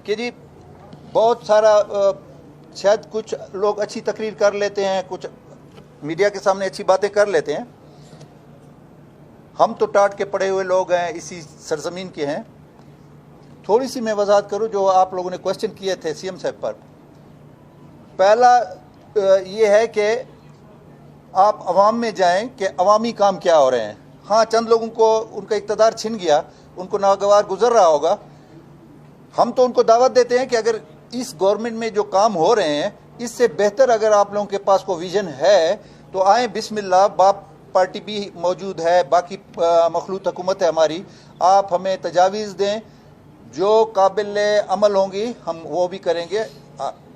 कि जी बहुत सारा शायद कुछ लोग अच्छी तकरीर कर लेते हैं, कुछ मीडिया के सामने अच्छी बातें कर लेते हैं। हम तो टाट के पड़े हुए लोग हैं, इसी सरजमीन के हैं। थोड़ी सी मैं वजाहत करूं जो आप लोगों ने क्वेश्चन किए थे सीएम साहब पर। पहला ये है कि आप अवाम में जाएं कि अवामी काम क्या हो रहे हैं। हाँ, चंद लोगों को उनका इक़्तिदार छिन गया, उनको नागवार गुजर रहा होगा। हम तो उनको दावत देते हैं कि अगर इस गवर्नमेंट में जो काम हो रहे हैं इससे बेहतर अगर आप लोगों के पास कोई विजन है तो आए, बिस्मिल्लाह। बाप पार्टी भी मौजूद है, बाकी मखलूत हुकूमत है हमारी। आप हमें तजावीज़ दें, जो काबिल अमल होंगी हम वो भी करेंगे।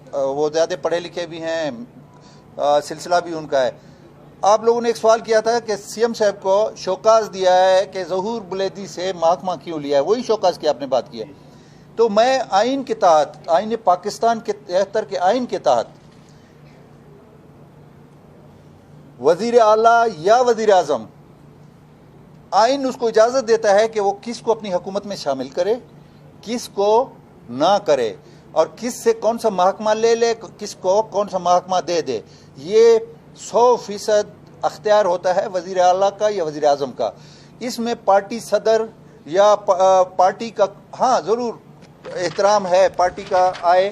वो ज़्यादा पढ़े लिखे भी हैं, सिलसिला भी उनका है। आप लोगों ने एक सवाल किया था कि सीएम साहब को शोकाज दिया है कि ज़हूर बुलैदी से महकमा क्यों लिया है, वही शोकाज की आपने बात की है। तो मैं आइन के तहत, आइन पाकिस्तान के 73 के आइन के तहत वजीर आला या वजीर आजम, आइन उसको इजाज़त देता है कि वो किस को अपनी हुकूमत में शामिल करे, किस को ना करे, और किस से कौन सा महकमा ले ले, किस को कौन सा महकमा दे दे। ये 100% अख्तियार होता है वजीर आला का या वजीर आजम का। इसमें पार्टी सदर या पार्टी का हाँ ज़रूर एहतराम है, पार्टी का आए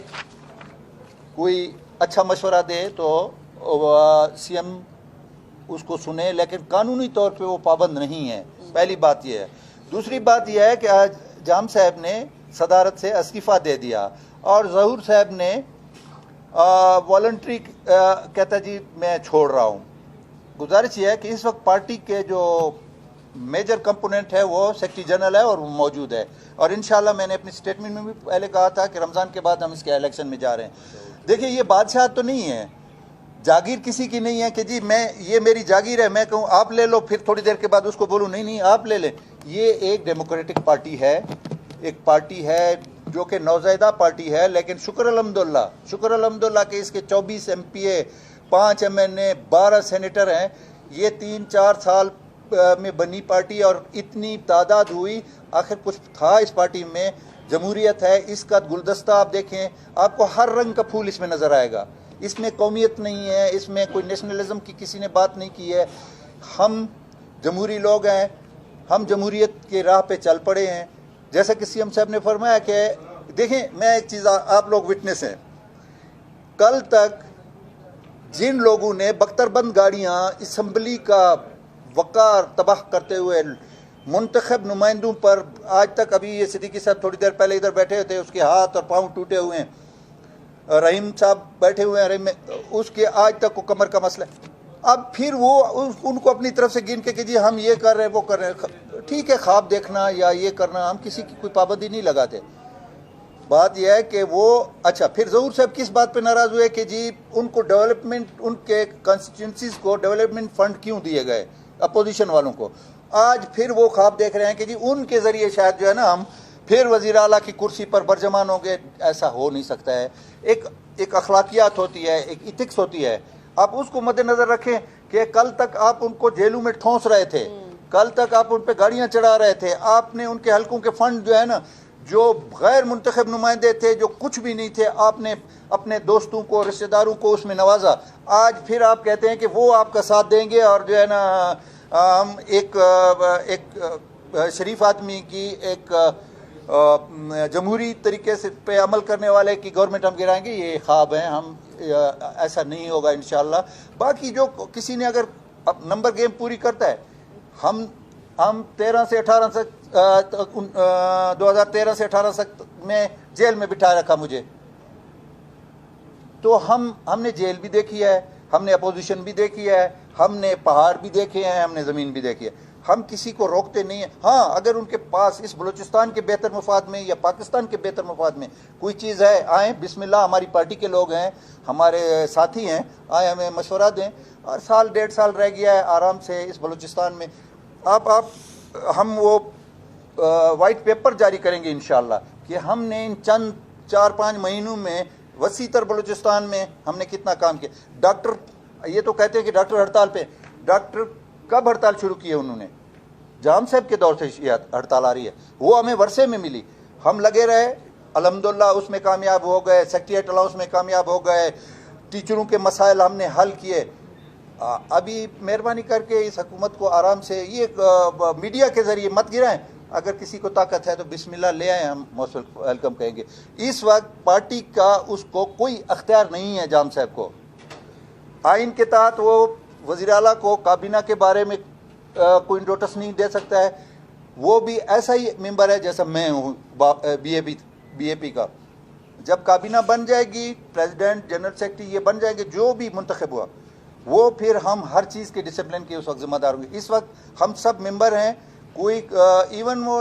कोई अच्छा मशवरा दे तो सीएम उसको सुने, लेकिन कानूनी तौर पे वो पाबंद नहीं है। पहली बात यह है। दूसरी बात यह है कि आज जाम साहब ने सदारत से इस्तीफ़ा दे दिया और ज़हूर साहब ने वॉलंटरी कहता जी मैं छोड़ रहा हूँ। गुजारिश ये है कि इस वक्त पार्टी के जो मेजर कंपोनेंट है वो सेक्रेटरी जनरल है और वो मौजूद है, और इंशाल्लाह मैंने अपनी स्टेटमेंट में भी पहले कहा था कि रमज़ान के बाद हम इसके इलेक्शन में जा रहे हैं। देखिए, ये बादशाह तो नहीं है, जागीर किसी की नहीं है कि जी मैं ये मेरी जागीर है, मैं कहूँ आप ले लो, फिर थोड़ी देर के बाद उसको बोलूँ नहीं नहीं आप ले लें। ये एक डेमोक्रेटिक पार्टी है, एक पार्टी है जो कि नौज़ैदा पार्टी है, लेकिन शुक्र अल्हम्दुलिल्लाह कि इसके 24 MPA, 5 MNA, 12 सेनेटर हैं। ये 3-4 साल में बनी पार्टी और इतनी तादाद हुई, आखिर कुछ था इस पार्टी में। जमहूरियत है, इसका गुलदस्ता आप देखें, आपको हर रंग का फूल इसमें नज़र आएगा। इसमें कौमियत नहीं है, इसमें कोई नेशनलिज्म की किसी ने बात नहीं की है। हम जमहूरी लोग हैं, हम जमहूरियत के राह पे चल पड़े हैं। जैसा कि सीएम साहब ने फरमाया कि देखें, मैं एक चीज़, आप लोग विटनेस हैं, कल तक जिन लोगों ने बख्तरबंद गाड़ियाँ असम्बली का वक़ार तबाह करते हुए मुंतखब नुमाइंदों पर, आज तक, अभी ये सिद्दीकी साहब थोड़ी देर पहले इधर बैठे थे, उसके हाथ और पाँव टूटे हुए हैं, रहीम साहब बैठे हुए हैं, रहीम उसके आज तक को कमर का मसला। अब फिर वो उनको अपनी तरफ से गिन के जी हम ये कर रहे हैं वो कर रहे हैं, ठीक है, ख्वाब देखना या ये करना, हम किसी की कोई पाबंदी नहीं लगाते। बात यह है कि वो अच्छा, फिर ज़हूर साहब किस बात पे नाराज़ हुए कि जी उनको डेवलपमेंट, उनके कॉन्स्टिट्यूंसीज को डेवलपमेंट फंड क्यों दिए गए अपोजिशन वालों को। आज फिर वो ख्वाब देख रहे हैं कि जी उनके ज़रिए शायद जो है ना हम फिर वज़ीर आला की कुर्सी पर बरजमान होंगे। ऐसा हो नहीं सकता है। एक अखलाकियात होती है, एक इथिक्स होती है, आप उसको मद्देनज़र रखें कि कल तक आप उनको जेलों में ठोंस रहे थे, कल तक आप उन पर गाड़ियाँ चढ़ा रहे थे, आपने उनके हलकों के फंड जो है ना, जो गैर मुंतखब नुमाइंदे थे, जो कुछ भी नहीं थे, आपने अपने दोस्तों को, रिश्तेदारों को उसमें नवाजा। आज फिर आप कहते हैं कि वो आपका साथ देंगे और जो है ना हम एक शरीफ आदमी की, एक जमहूरी तरीके से पे अमल करने वाले की गवर्नमेंट हम गिराएंगे, ये ख्वाब है। हम ऐसा नहीं होगा इंशाल्लाह। बाकी जो किसी ने अगर नंबर गेम पूरी करता है, हम 13 से 18 तक 2013 से 18 तक में जेल में बिठा रखा मुझे, तो हमने जेल भी देखी है, हमने अपोजिशन भी देखी है, हमने पहाड़ भी देखे हैं, हमने ज़मीन भी देखी है। हम किसी को रोकते नहीं हैं। हाँ, अगर उनके पास इस बलूचिस्तान के बेहतर मफाद में या पाकिस्तान के बेहतर मफाद में कोई चीज़ है, आएँ, बिस्मिल्लाह, हमारी पार्टी के लोग हैं, हमारे साथी हैं, आए हमें मशवरा दें। और साल 1.5 साल रह गया है आराम से इस बलूचिस्तान में। हम वो वाइट पेपर जारी करेंगे इंशाल्लाह कि हमने इन चंद 4-5 महीनों में वसीतर बलूचिस्तान में हमने कितना काम किया। डॉक्टर ये तो कहते हैं कि डॉक्टर हड़ताल पे, डॉक्टर कब हड़ताल शुरू की है उन्होंने? जाम साहब के दौर से ये हड़ताल आ रही है, वो हमें वर्षे में मिली। हम लगे रहे अल्हम्दुलिल्लाह उसमें कामयाब हो गए, सेक्रेटरिएट अलाउंस में कामयाब हो गए, टीचरों के मसाइल हमने हल किए। अभी मेहरबानी करके इस हुकूमत को आराम से ये मीडिया के ज़रिए मत गिराएं। अगर किसी को ताकत है तो बिस्मिल्लाह ले आए, हम मोस्ट वेलकम कहेंगे। इस वक्त पार्टी का उसको कोई अख्तियार नहीं है। जाम साहब को आइन के तहत वो वज़ीर आला को काबीना के बारे में कोई नोटिस नहीं दे सकता है। वो भी ऐसा ही मेंबर है जैसा मैं हूँ बीएपी का। जब काबीना बन जाएगी, प्रेसिडेंट, जनरल सेक्रेटरी ये बन जाएंगे, जो भी मुंतखब हुआ, वो फिर हम हर चीज़ के डिसिप्लिन के उस वक्त जिम्मेदार होंगे। इस वक्त हम सब मेंबर हैं, कोई इवन वो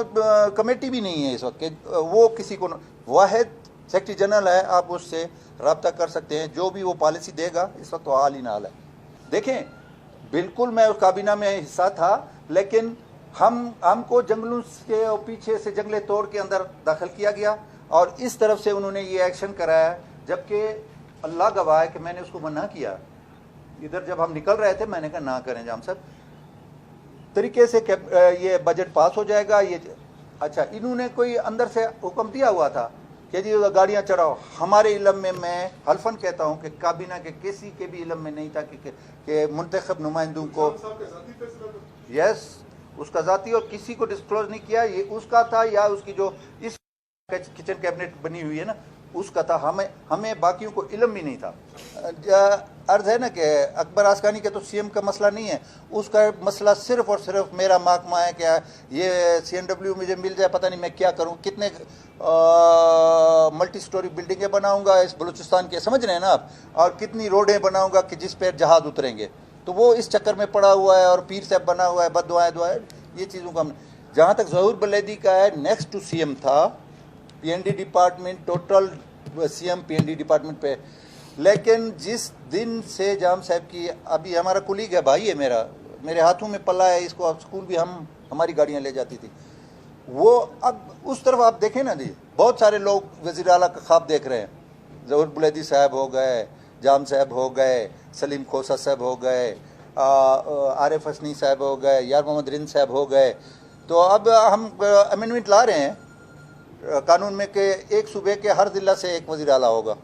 कमेटी भी नहीं है इस वक्त कि वो किसी को, वाहिद सेक्रेटरी जनरल है, आप उससे रब्ता कर सकते हैं। जो भी वो पॉलिसी देगा इस वक्त वो हाल ही नाल है। देखें, बिल्कुल मैं उस काबीना में हिस्सा था, लेकिन हमको जंगलों के पीछे से जंगले तोड़ के अंदर दाखिल किया गया और इस तरफ से उन्होंने ये एक्शन कराया, जबकि अल्लाह गवाह है कि मैंने उसको मना किया। इधर जब हम निकल रहे थे मैंने कहा ना करें जाम साहब, तरीके से ये बजट पास हो जाएगा। ये अच्छा, इन्होंने कोई अंदर से हुक्म दिया हुआ था कि जी गाड़ियां चढ़ाओ। हमारे इलम में, मैं हल्फन कहता हूं कि काबीना के किसी के भी इलम में नहीं था कि मुंतखब नुमाइंदों को, यस, उसका जाती और किसी को डिस्क्लोज नहीं किया। ये उसका था या उसकी जो इस किचन कैबिनेट बनी हुई है ना, उसका था। हमें बाकियों को इल्म भी नहीं था। अर्ज है ना कि अकबर आसकानी के तो सीएम का मसला नहीं है, उसका मसला सिर्फ और सिर्फ मेरा महकमा है कि ये सीएनडब्ल्यू मुझे मिल जाए, पता नहीं मैं क्या करूं, कितने मल्टी स्टोरी बिल्डिंगें बनाऊंगा इस बलूचिस्तान के, समझ रहे हैं ना आप, और कितनी रोडें बनाऊंगा कि जिस पर जहाज उतरेंगे। तो वो इस चक्कर में पड़ा हुआ है और पीर साहब बना हुआ है, बददुआएं दुआएं, ये चीज़ों का। हमने जहाँ तक ज़हूर बलेदी का है, नेक्स्ट टू सीएम था, PND department, total CM PND department पे। लेकिन जिस दिन से जाम साहब की, अभी हमारा कुलीग है, भाई है मेरे हाथों में पला है, इसको अब स्कूल भी हमारी गाड़ियाँ ले जाती थी। वो अब उस तरफ आप देखें ना जी, बहुत सारे लोग वज़ीर आला का ख्वाब देख रहे हैं। ज़हूर बुलैदी साहब हो गए, जाम साहब हो गए, सलीम खोसा साहब हो गए, आरिफ हसनी साहब हो गए, यार मोहम्मद रिंद साहब हो गए। तो अब हम अमेंडमेंट ला रहे हैं कानून में कि एक सूबे के हर जिला से एक वज़ीर आला होगा।